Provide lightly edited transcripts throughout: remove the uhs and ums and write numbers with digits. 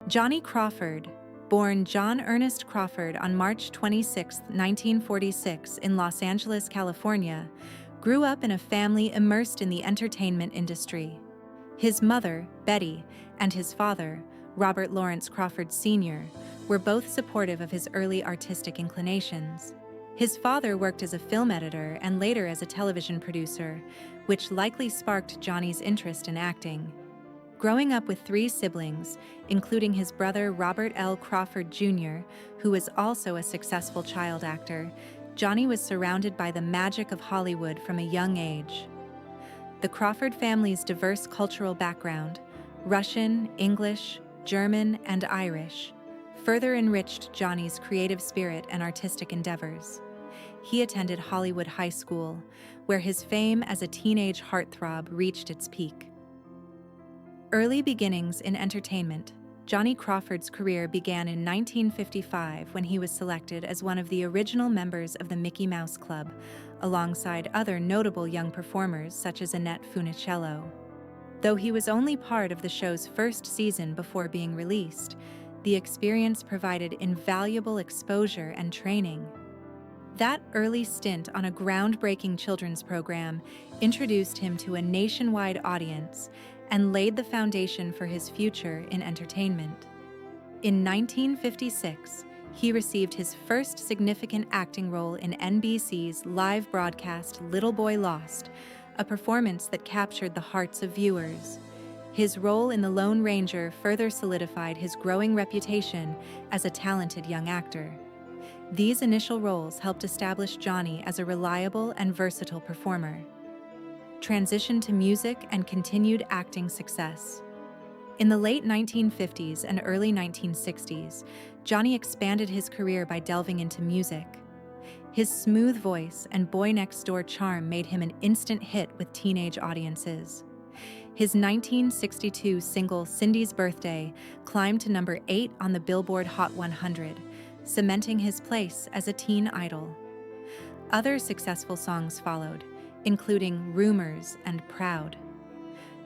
Johnny Crawford, born John Ernest Crawford on March 26, 1946 in Los Angeles, California, grew up in a family immersed in the entertainment industry. His mother, Betty, and his father, Robert Lawrence Crawford Sr., were both supportive of his early artistic inclinations. His father worked as a film editor and later as a television producer, which likely sparked Johnny's interest in acting. Growing up with three siblings, including his brother Robert L. Crawford Jr., who was also a successful child actor, Johnny was surrounded by the magic of Hollywood from a young age. The Crawford family's diverse cultural background, Russian, English, German, and Irish, further enriched Johnny's creative spirit and artistic endeavors. He attended Hollywood High School, where his fame as a teenage heartthrob reached its peak. Early beginnings in entertainment. Johnny Crawford's career began in 1955 when he was selected as one of the original members of the Mickey Mouse Club, alongside other notable young performers such as Annette Funicello. Though he was only part of the show's first season before being released, the experience provided invaluable exposure and training. That early stint on a groundbreaking children's program introduced him to a nationwide audience and laid the foundation for his future in entertainment. In 1956, he received his first significant acting role in NBC's live broadcast Little Boy Lost, a performance that captured the hearts of viewers. His role in The Lone Ranger further solidified his growing reputation as a talented young actor. These initial roles helped establish Johnny as a reliable and versatile performer. Transition to music and continued acting success. In the late 1950s and early 1960s, Johnny expanded his career by delving into music. His smooth voice and boy-next-door charm made him an instant hit with teenage audiences. His 1962 single Cindy's Birthday climbed to number 8 on the Billboard Hot 100, cementing his place as a teen idol. Other successful songs followed, including Rumors and Proud.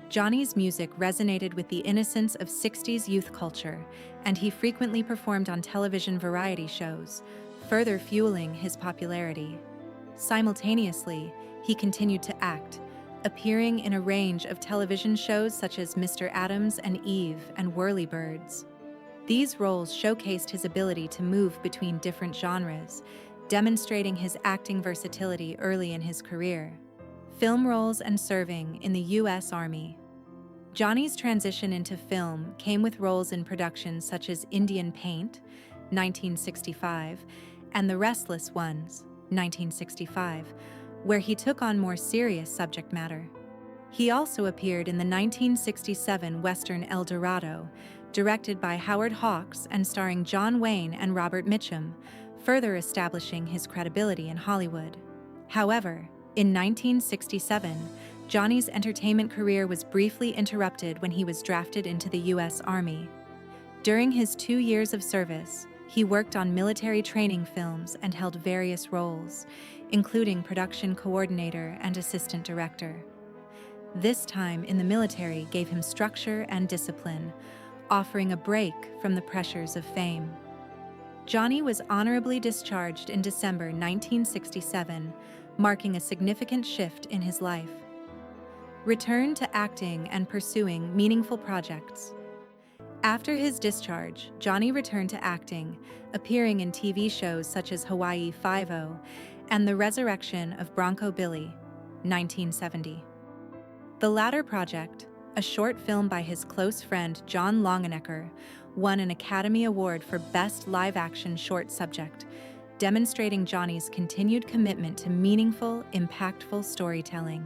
Johnny's music resonated with the innocence of 60s youth culture, and he frequently performed on television variety shows, further fueling his popularity. Simultaneously, he continued to act, appearing in a range of television shows such as Mr. Addams and Eve and Whirlybirds. These roles showcased his ability to move between different genres, demonstrating his acting versatility early in his career. Film roles and serving in the U.S. Army. Johnny's transition into film came with roles in productions such as Indian Paint, 1965, and The Restless Ones, 1965, where he took on more serious subject matter. He also appeared in the 1967 Western El Dorado, directed by Howard Hawks and starring John Wayne and Robert Mitchum, further establishing his credibility in Hollywood. However, in 1967, Johnny's entertainment career was briefly interrupted when he was drafted into the U.S. Army. During his 2 years of service, he worked on military training films and held various roles, including production coordinator and assistant director. This time in the military gave him structure and discipline, offering a break from the pressures of fame. Johnny was honorably discharged in December 1967, marking a significant shift in his life. Return to acting and pursuing meaningful projects. After his discharge, Johnny returned to acting, appearing in TV shows such as Hawaii Five-0 and The Resurrection of Bronco Billy, 1970. The latter project, a short film by his close friend John Longenecker, won an Academy Award for Best Live-Action Short Subject, demonstrating Johnny's continued commitment to meaningful, impactful storytelling.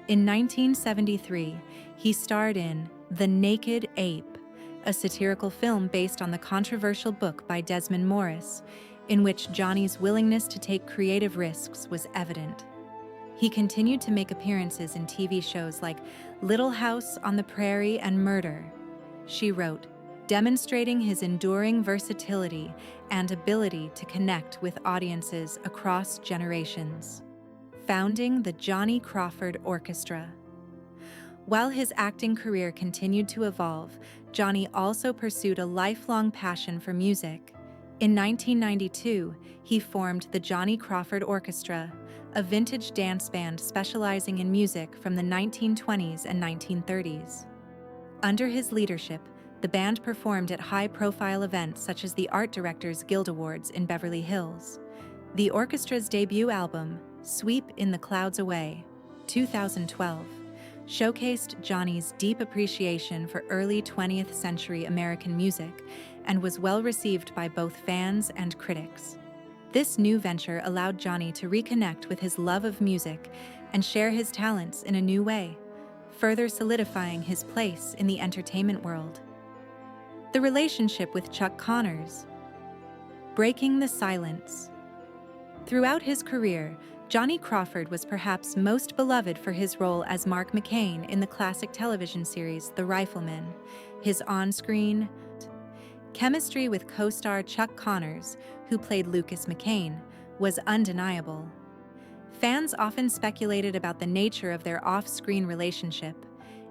In 1973, he starred in The Naked Ape, a satirical film based on the controversial book by Desmond Morris, in which Johnny's willingness to take creative risks was evident. He continued to make appearances in TV shows like Little House on the Prairie and Murder, She Wrote, demonstrating his enduring versatility and ability to connect with audiences across generations. Founding the Johnny Crawford Orchestra. While his acting career continued to evolve, Johnny also pursued a lifelong passion for music. In 1992, he formed the Johnny Crawford Orchestra, a vintage dance band specializing in music from the 1920s and 1930s. Under his leadership, the band performed at high-profile events such as the Art Directors Guild Awards in Beverly Hills. The orchestra's debut album, Sweep in the Clouds Away, 2012, showcased Johnny's deep appreciation for early 20th century American music and was well received by both fans and critics. This new venture allowed Johnny to reconnect with his love of music and share his talents in a new way, further solidifying his place in the entertainment world. The relationship with Chuck Connors. Breaking the silence. Throughout his career, Johnny Crawford was perhaps most beloved for his role as Mark McCain in the classic television series The Rifleman. His on-screen chemistry with co-star Chuck Connors, who played Lucas McCain, was undeniable. Fans often speculated about the nature of their off-screen relationship,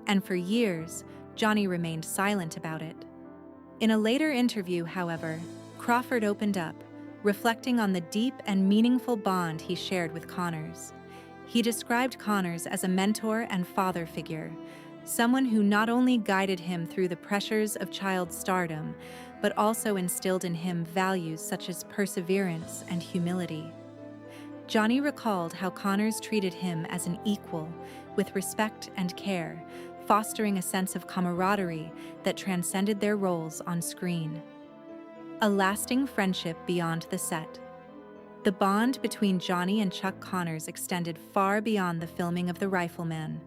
and for years, Johnny remained silent about it. In a later interview, however, Crawford opened up, reflecting on the deep and meaningful bond he shared with Connors. He described Connors as a mentor and father figure, someone who not only guided him through the pressures of child stardom, but also instilled in him values such as perseverance and humility. Johnny recalled how Connors treated him as an equal, with respect and care, fostering a sense of camaraderie that transcended their roles on screen. A lasting friendship beyond the set. The bond between Johnny and Chuck Connors extended far beyond the filming of The Rifleman.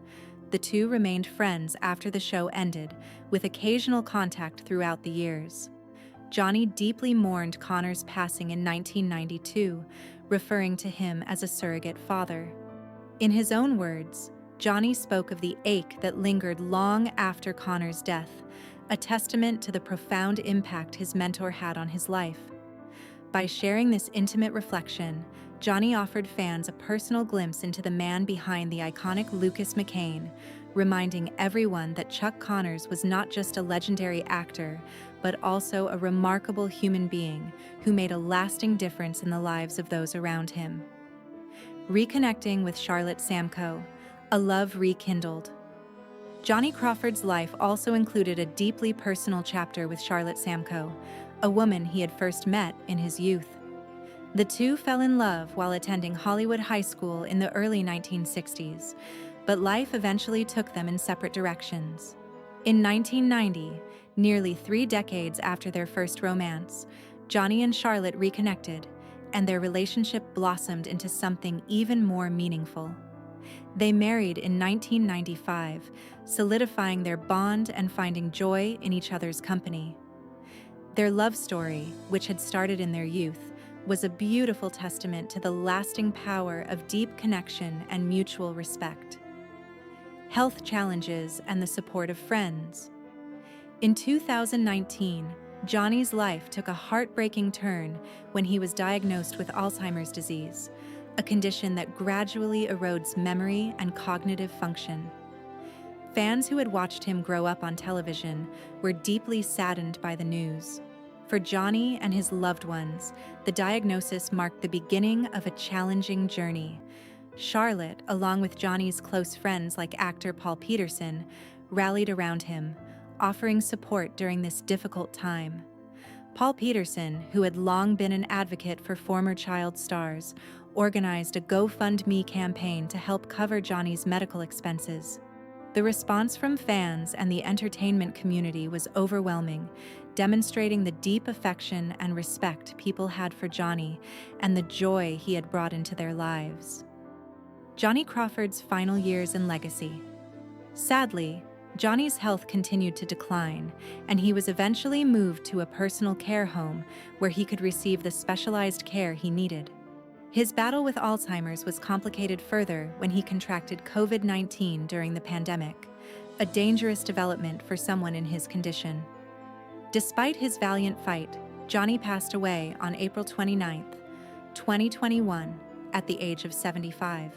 The two remained friends after the show ended, with occasional contact throughout the years. Johnny deeply mourned Connors' passing in 1992, referring to him as a surrogate father. In his own words, Johnny spoke of the ache that lingered long after Connors' death, a testament to the profound impact his mentor had on his life. By sharing this intimate reflection, Johnny offered fans a personal glimpse into the man behind the iconic Lucas McCain, reminding everyone that Chuck Connors was not just a legendary actor, but also a remarkable human being who made a lasting difference in the lives of those around him. Reconnecting with Charlotte Samko, a love rekindled. Johnny Crawford's life also included a deeply personal chapter with Charlotte Samko, a woman he had first met in his youth. The two fell in love while attending Hollywood High School in the early 1960s, but life eventually took them in separate directions. In 1990, nearly 3 decades after their first romance, Johnny and Charlotte reconnected, and their relationship blossomed into something even more meaningful. They married in 1995, solidifying their bond and finding joy in each other's company. Their love story, which had started in their youth, was a beautiful testament to the lasting power of deep connection and mutual respect. Health challenges and the support of friends. In 2019, Johnny's life took a heartbreaking turn when he was diagnosed with Alzheimer's disease, a condition that gradually erodes memory and cognitive function. Fans who had watched him grow up on television were deeply saddened by the news. For Johnny and his loved ones, the diagnosis marked the beginning of a challenging journey. Charlotte, along with Johnny's close friends like actor Paul Peterson, rallied around him, offering support during this difficult time. Paul Peterson, who had long been an advocate for former child stars, organized a GoFundMe campaign to help cover Johnny's medical expenses. The response from fans and the entertainment community was overwhelming, demonstrating the deep affection and respect people had for Johnny and the joy he had brought into their lives. Johnny Crawford's final years and legacy. Sadly, Johnny's health continued to decline, and he was eventually moved to a personal care home where he could receive the specialized care he needed. His battle with Alzheimer's was complicated further when he contracted COVID-19 during the pandemic, a dangerous development for someone in his condition. Despite his valiant fight, Johnny passed away on April 29, 2021, at the age of 75.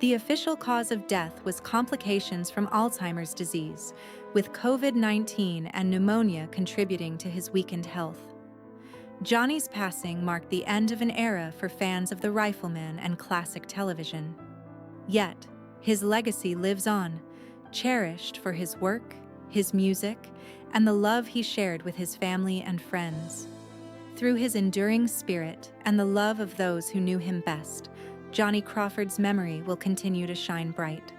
The official cause of death was complications from Alzheimer's disease, with COVID-19 and pneumonia contributing to his weakened health. Johnny's passing marked the end of an era for fans of The Rifleman and classic television. Yet, his legacy lives on, cherished for his work, his music, and the love he shared with his family and friends. Through his enduring spirit and the love of those who knew him best, Johnny Crawford's memory will continue to shine bright.